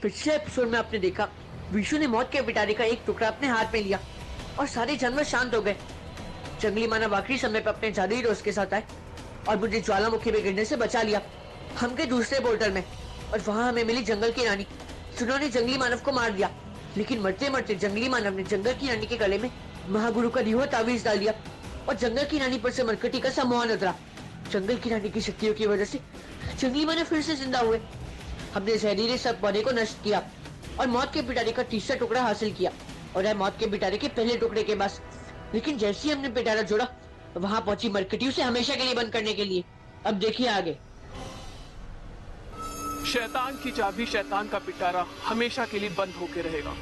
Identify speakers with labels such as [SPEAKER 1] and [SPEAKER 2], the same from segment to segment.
[SPEAKER 1] पिछले एपिसोड में आपने देखा विशु ने मौत के पिटारे का एक टुकड़ा अपने हाथ में लिया और सारे जानवर शांत हो गए। जंगली मानव आखिरी समय पर अपने जादुई दोस्त के साथ आए और मुझे ज्वालामुखी में गिरने से बचा लिया। हम गए दूसरे पोर्टल में और वहां हमें मिली जंगल की रानी, जिन्होंने जंगली मानव को मार दिया। लेकिन मरते मरते जंगली मानव ने जंगल की रानी के गले में महागुरु का दिया तावीज डाल दिया और जंगल की रानी पर से मरकटी का सम्मोहन उतरा। जंगल की रानी की शक्तियों की वजह से जंगली मानव फिर से जिंदा हुए। हमने जहरीले सब पौधे को नष्ट किया और मौत के पिटारे का तीसरा टुकड़ा हासिल किया और है मौत के पिटारे के पहले टुकड़े के पास। लेकिन जैसे ही हमने पिटारा जोड़ा वहां पहुंची मरकटी उसे हमेशा के लिए बंद करने के लिए। अब देखिए आगे।
[SPEAKER 2] शैतान की चाबी शैतान का पिटारा हमेशा के लिए बंद होके रहेगा।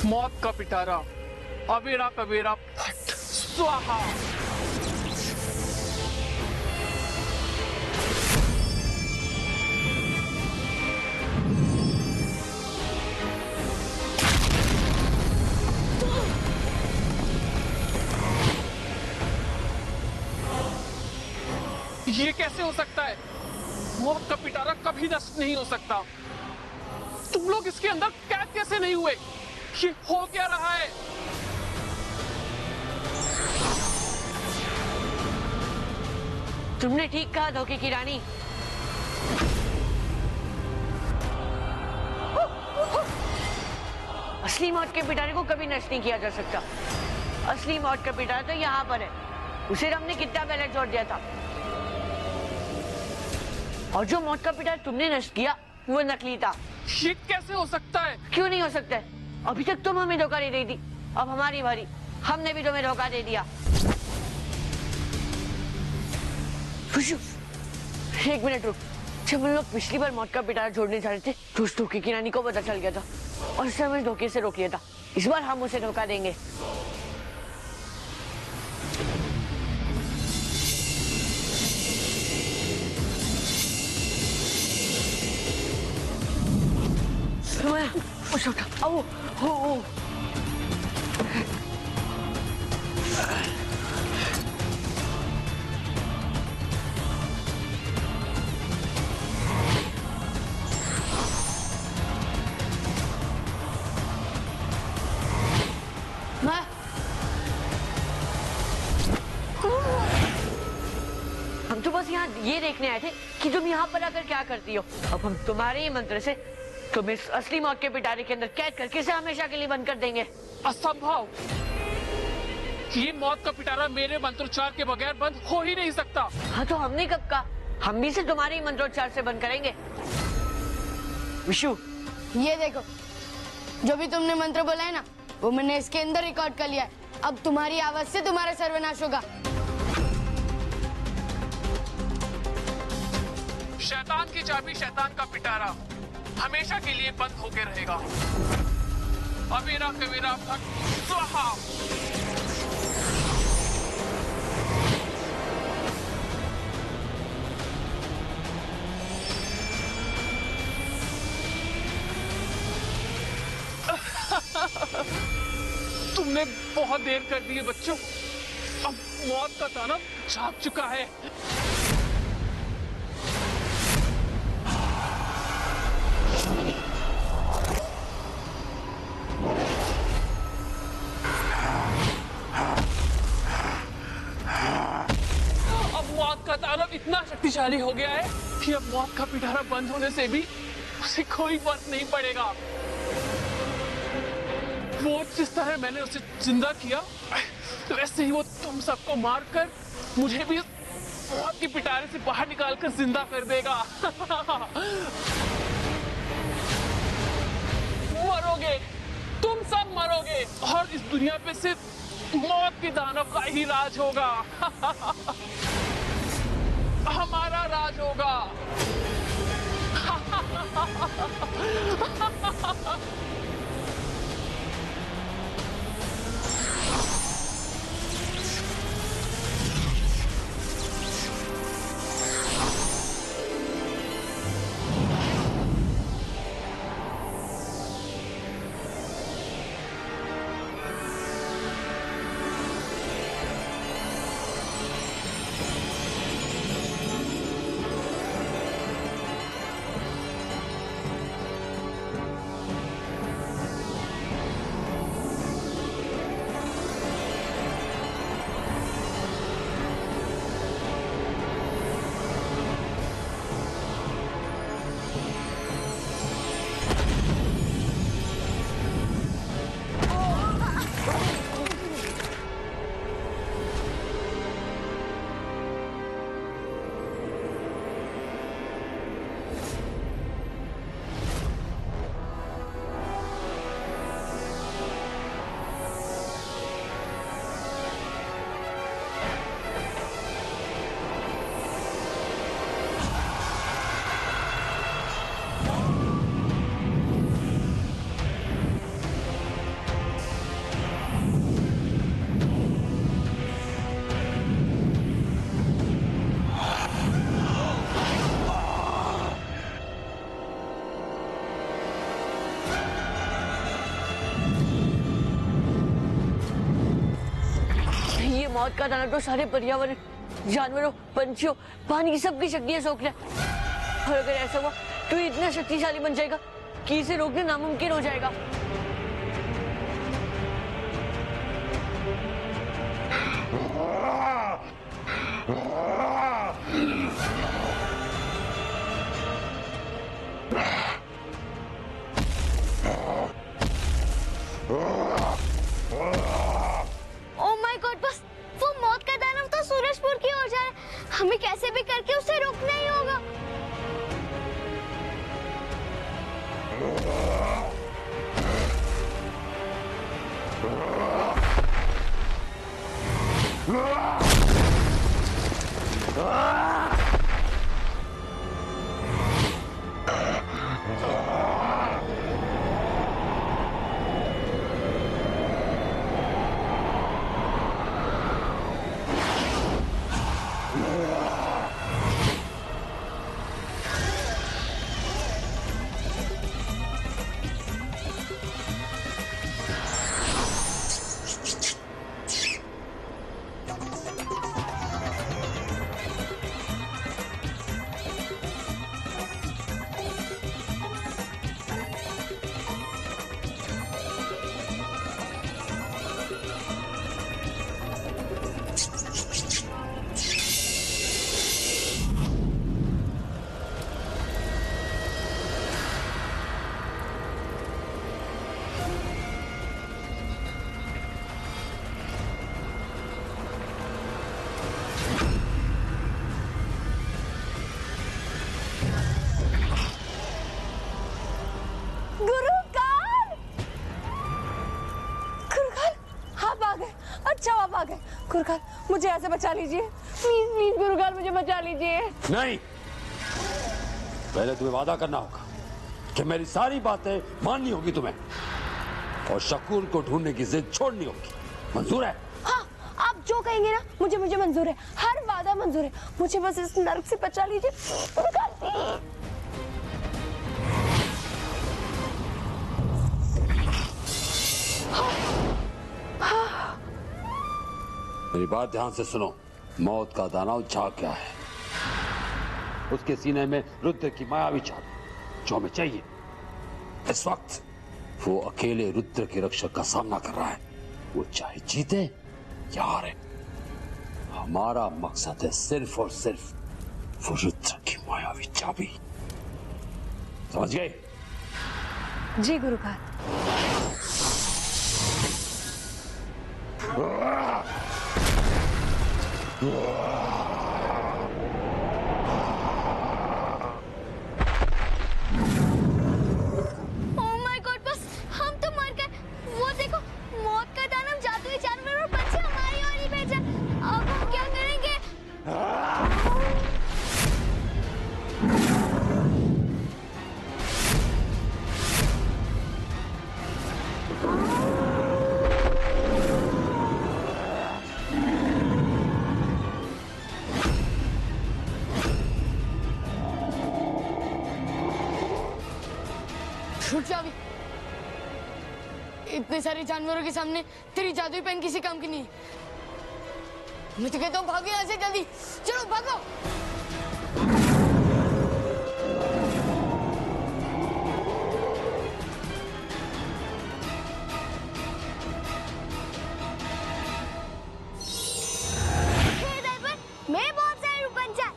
[SPEAKER 2] मौत का पिटारा अवेरा कवेरा फट स्वाहा। ये कैसे हो सकता है? मौत का पिटारा कभी नष्ट नहीं हो सकता। तुम लोग इसके अंदर कैद कैसे नहीं हुए? ये हो क्या रहा है?
[SPEAKER 1] तुमने ठीक कहा धोखे की रानी। असली मौत के पिटारे को कभी नष्ट नहीं किया जा सकता। असली मौत का पिटारा तो यहाँ पर है। उसे हमने कितना पहले छोड़ दिया था। और जो मौत का पिटारा तुमने नष्ट किया वो नकली था।
[SPEAKER 2] ये कैसे हो सकता है?
[SPEAKER 1] क्यों नहीं हो सकता है? अभी तक तुम हमें धोखा नहीं दी थी, अब हमारी बारी। हमने भी तुम्हें धोखा दे दिया। खुशू, एक मिनट रुक। जब हम लोग पिछली बार मौत का पिटारा छोड़ने जा रहे थे तो उस धोखे की रानी को पता चल गया था और उसने हमें धोखे से रोक लिया था। इस बार हम उसे धोखा देंगे। आओ, हो। हम तो बस यहाँ ये देखने आए थे कि तुम यहाँ पर आकर क्या करती हो। अब हम तुम्हारे ही मंत्र से तुम्हें इस असली मौत के पिटारे के अंदर कैद करके इसे हमेशा के लिए बंद कर देंगे।
[SPEAKER 2] असंभव। ये मौत का पिटारा मेरे मंत्रोच्चार के बगैर बंद हो ही नहीं सकता।
[SPEAKER 1] हाँ तो हमने कब कहा? हम भी इसे तुम्हारे ही मंत्रोच्चार से बंद करेंगे। विशु,
[SPEAKER 3] ये देखो, जो भी तुमने मंत्र बोला है ना वो मैंने इसके अंदर रिकॉर्ड कर लिया है। अब तुम्हारी आवाज से तुम्हारा सर्वनाश होगा।
[SPEAKER 2] शैतान की चाबी शैतान का पिटारा हमेशा के लिए बंद होके रहेगा। अवेरा कवेरा फट स्वाहा। तुमने बहुत देर कर दी है बच्चों। अब मौत का ताना झाँक चुका है। इतना शक्तिशाली हो गया है कि अब मौत का पिटारा बंद होने से भी उसे कोई फर्क नहीं पड़ेगा। वो जिस तरह मैंने उसे जिंदा किया वैसे ही वो तुम सबको मारकर मुझे भी मौत के पिटारे से बाहर निकालकर जिंदा कर देगा। मरोगे, तुम सब मरोगे और इस दुनिया पे सिर्फ मौत के दानव का ही राज होगा। हमारा राज होगा।
[SPEAKER 1] मौत का दाना तो सारे पर्यावरण, जानवरों, पंछियों, पानी की सबकी शक्तियां सोख लिया। और अगर ऐसा हुआ तो ये इतना शक्तिशाली बन जाएगा कि इसे रोकना नामुमकिन हो जाएगा।
[SPEAKER 3] ओह माय गॉड, बस वो मौत का दानव तो सूरजपुर की ओर जा रहा है। हमें कैसे भी करके उसे रोकना ही होगा।
[SPEAKER 4] गुरुकाल, मुझे ऐसे बचा लीजिए, प्लीज प्लीज गुरुकाल, मुझे बचा लीजिए।
[SPEAKER 5] नहीं, पहले तुम्हें वादा करना होगा कि मेरी सारी बातें माननी होगी तुम्हें, और शकूर को ढूंढने की जिद छोड़नी होगी। मंजूर है?
[SPEAKER 4] हाँ, आप जो कहेंगे ना, मुझे मंजूर है, हर वादा मंजूर है। मुझे बस इस नर्क से बचा लीजिए गुरुकाल।
[SPEAKER 5] मेरी बात ध्यान से सुनो। मौत का दानव झाग गया है, उसके सीने में रुद्र की मायावी चाल जो हमें चाहिए। इस वक्त वो अकेले रुद्र के रक्षक का सामना कर रहा है, वो चाहे जीते या हारे। हमारा मकसद है सिर्फ और सिर्फ वो रुद्र की मायावी चाबी। समझ गए?
[SPEAKER 4] जी गुरुकाल।
[SPEAKER 3] छूट जाओ। इतने सारे जानवरों के सामने तेरी जादुई पेन किसी काम की नहीं। मैं तो कहता हूँ भागो यहाँ से जल्दी, चलो भागो।
[SPEAKER 4] मैं बहुत सारे बन जाए।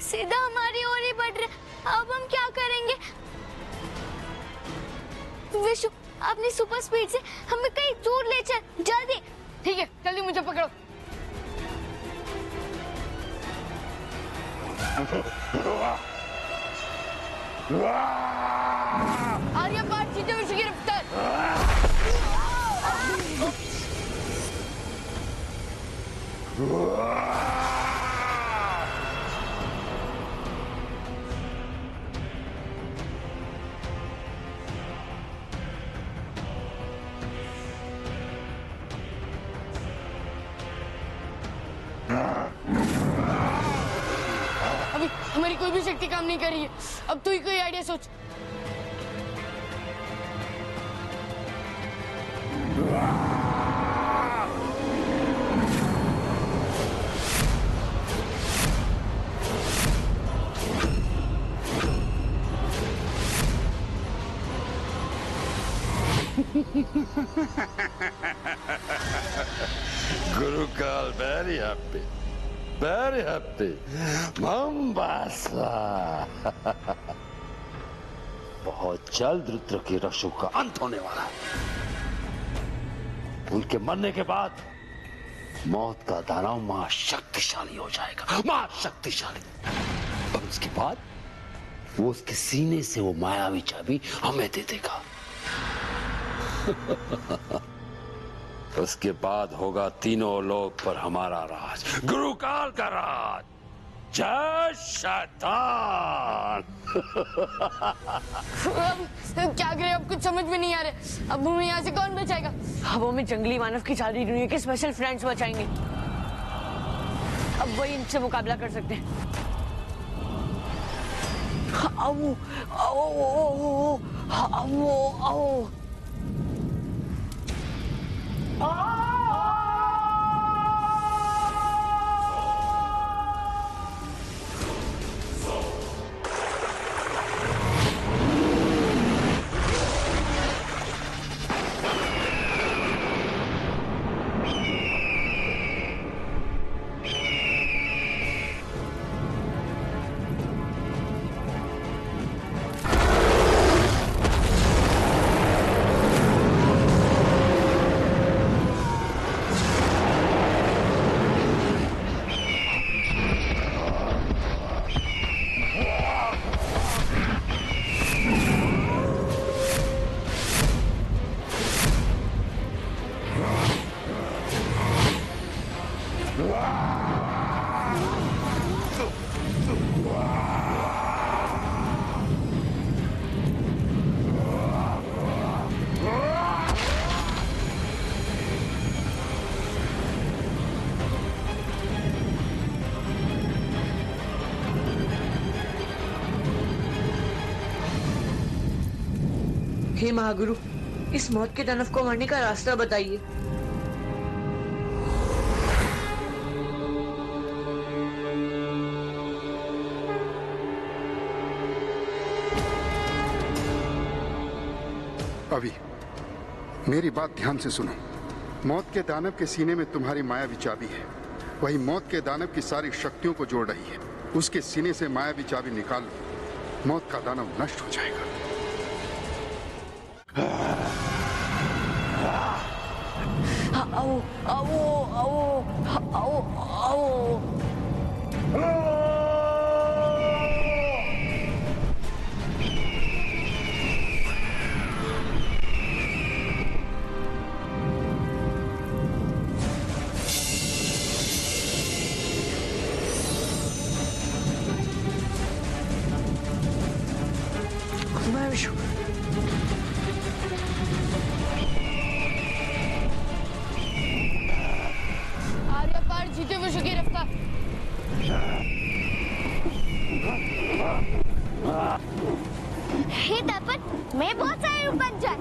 [SPEAKER 4] सीधा हमारी ओर ही बढ़ रहे। अब हम क्या करेंगे? विशु, अपनी सुपर स्पीड से हमें कहीं दूर ले चल, जल्दी।
[SPEAKER 3] ठीक है, जल्दी मुझे पकड़ो। आर्यपाठ जीते विशु की रफ्तार। हमारी कोई भी शक्ति काम नहीं कर रही है। अब तू ही कोई आइडिया सोच।
[SPEAKER 5] Guru Kal, very happy. Very happy. Mombasa. बहुत जल्द रुद्र के रशों का अंत होने वाला है। उनके मरने के बाद मौत का दानव महाशक्तिशाली हो जाएगा, महाशक्तिशाली। और उसके बाद वो उसके सीने से वो मायावी चाबी हमें दे देगा। उसके बाद होगा तीनों लोक पर हमारा राज, गुरुकाल का राज। जय शैतान।
[SPEAKER 3] अब क्या करें, अब कुछ समझ में नहीं आ रहा। अब हमें यहाँ से कौन बचाएगा?
[SPEAKER 1] अब हमें जंगली मानव की सारी दुनिया के स्पेशल फ्रेंड्स बचाएंगे। अब वही इनसे मुकाबला कर सकते हैं। आओ आओ आओ आओ आओ। हे महागुरु, इस मौत के दानव को मारने का रास्ता बताइए।
[SPEAKER 6] अभी मेरी बात ध्यान से सुनो। मौत के दानव के सीने में तुम्हारी मायावी चाबी है। वही मौत के दानव की सारी शक्तियों को जोड़ रही है। उसके सीने से मायावी चाबी निकाल लो, मौत का दानव नष्ट हो जाएगा।
[SPEAKER 1] आओ आओ आओ आओ आओ।
[SPEAKER 3] आर्या पार जीते विश्व की रफ्तार।
[SPEAKER 4] हे दर्पण, मैं बहुत सारे रूप बन जाए।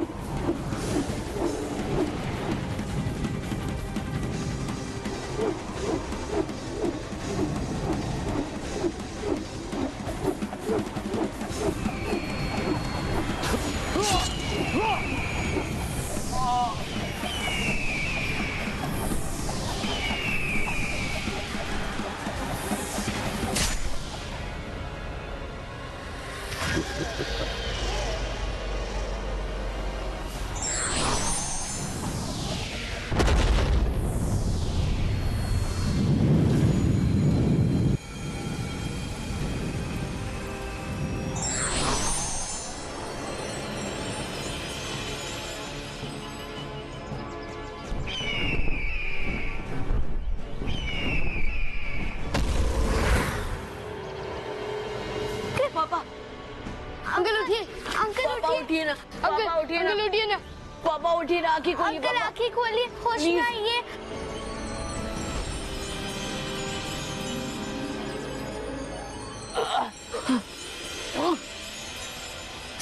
[SPEAKER 3] अंकल उठिए,
[SPEAKER 1] पापा उठिए ना, पापा उठिए ना,
[SPEAKER 3] अंकल उठिए ना,
[SPEAKER 1] पापा उठिए ना, आँखें खोलिए
[SPEAKER 4] अंकल
[SPEAKER 1] पापा।
[SPEAKER 4] आंखें खोलिए, होश में आइए।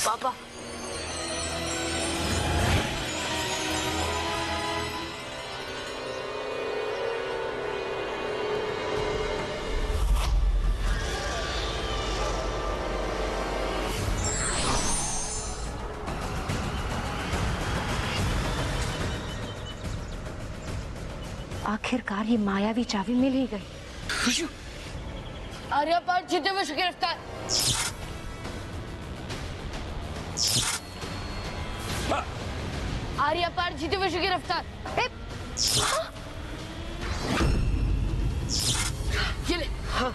[SPEAKER 1] पापा
[SPEAKER 4] आखिरकार ये मायावी चाबी मिल ही गई।
[SPEAKER 3] आर्यपार जीते हुए गिरफ्तार। आर्यपार जीते हुए गिरफ्तार। ये ले। हाँ।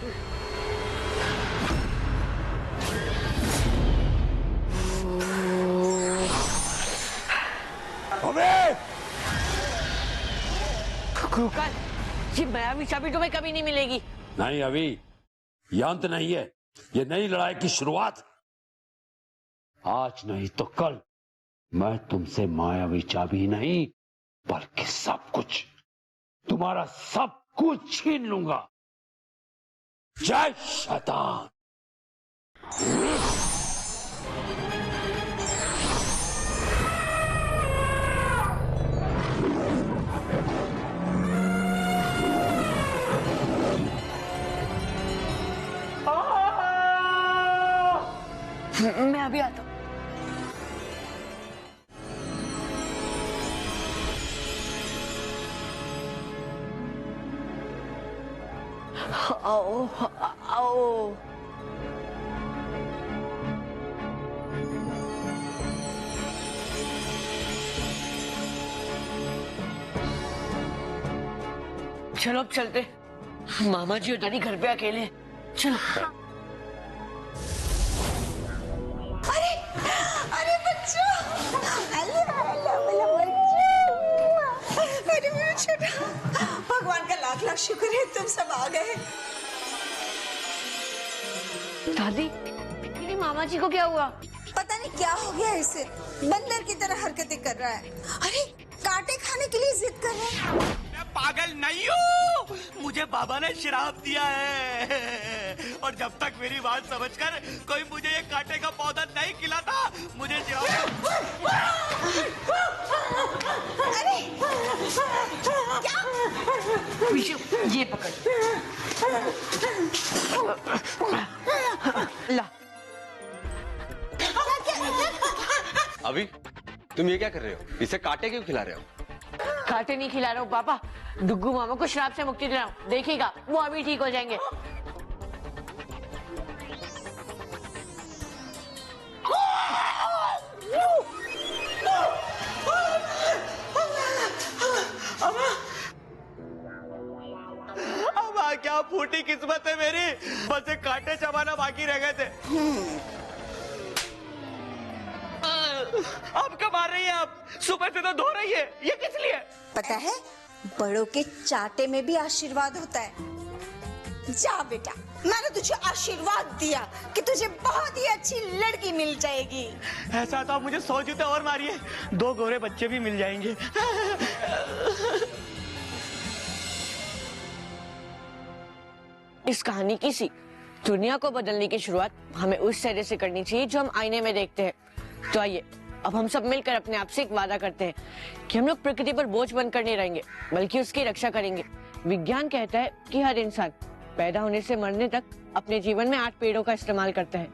[SPEAKER 1] क्रूकाल, ये मायावी चाबी तुम्हें कभी नहीं मिलेगी।
[SPEAKER 5] नहीं अभी, यह अंत नहीं है, ये नई लड़ाई की शुरुआत। आज नहीं तो कल मैं तुमसे मायावी चाबी नहीं बल्कि सब कुछ, तुम्हारा सब कुछ छीन लूंगा। जय शैतान।
[SPEAKER 3] मैं अभी आता हूँ। आओ, आओ।
[SPEAKER 1] चलो अब चलते। मामा जी और दादी घर पे अकेले। चलो।
[SPEAKER 7] अरे बच्चों, हेलो हेलो बच्चों, अरे मेरा छोटा, भगवान का लाख लाख शुक्र है तुम सब आ गए।
[SPEAKER 1] दादी, मेरी मामा जी को क्या हुआ?
[SPEAKER 7] पता नहीं क्या हो गया इसे, बंदर की तरह हरकतें कर रहा है। अरे कांटे खाने के लिए जिद कर रहा है।
[SPEAKER 8] मैं पागल नहीं हूँ, मुझे बाबा ने श्राप दिया है और जब तक मेरी बात समझकर कोई मुझे ये कांटे का पौधा नहीं खिलाता, मुझे
[SPEAKER 7] अरे क्या?
[SPEAKER 1] विशु, ये पकड़। ला।
[SPEAKER 9] अभी तुम ये क्या कर रहे हो? इसे कांटे क्यों खिला रहे हो?
[SPEAKER 1] कांटे नहीं खिला रहा हूँ पापा, डुग्गू मामा को श्राप से मुक्ति दे रहा हूँ। देखिएगा वो अभी ठीक हो जाएंगे।
[SPEAKER 8] अब क्या फूटी किस्मत है मेरी, बस ये कांटे चबाना बाकी रह गए थे। अब कब आ रही है? आप सुबह से तो धो रही है, ये किस लिए?
[SPEAKER 7] पता है, बड़ों के चाटे में भी आशीर्वाद होता है। जा बेटा, मैंने तुझे आशीर्वाद दिया कि तुझे बहुत ही अच्छी लड़की मिल जाएगी।
[SPEAKER 8] ऐसा तो आप मुझे 100 जूते और मारिए, 2 गोरे बच्चे भी मिल जाएंगे।
[SPEAKER 1] इस कहानी की सी दुनिया को बदलने की शुरुआत हमें उस चेहरे से करनी चाहिए जो हम आईने में देखते हैं। तो आइए अब हम सब मिलकर अपने आप से एक वादा करते हैं कि हम लोग प्रकृति पर बोझ बनकर नहीं रहेंगे, बल्कि उसकी रक्षा करेंगे। विज्ञान कहता है कि हर इंसान पैदा होने से मरने तक अपने जीवन में 8 पेड़ों का इस्तेमाल करता है।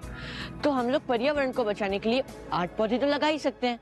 [SPEAKER 1] तो हम लोग पर्यावरण को बचाने के लिए 8 पौधे तो लगा ही सकते हैं।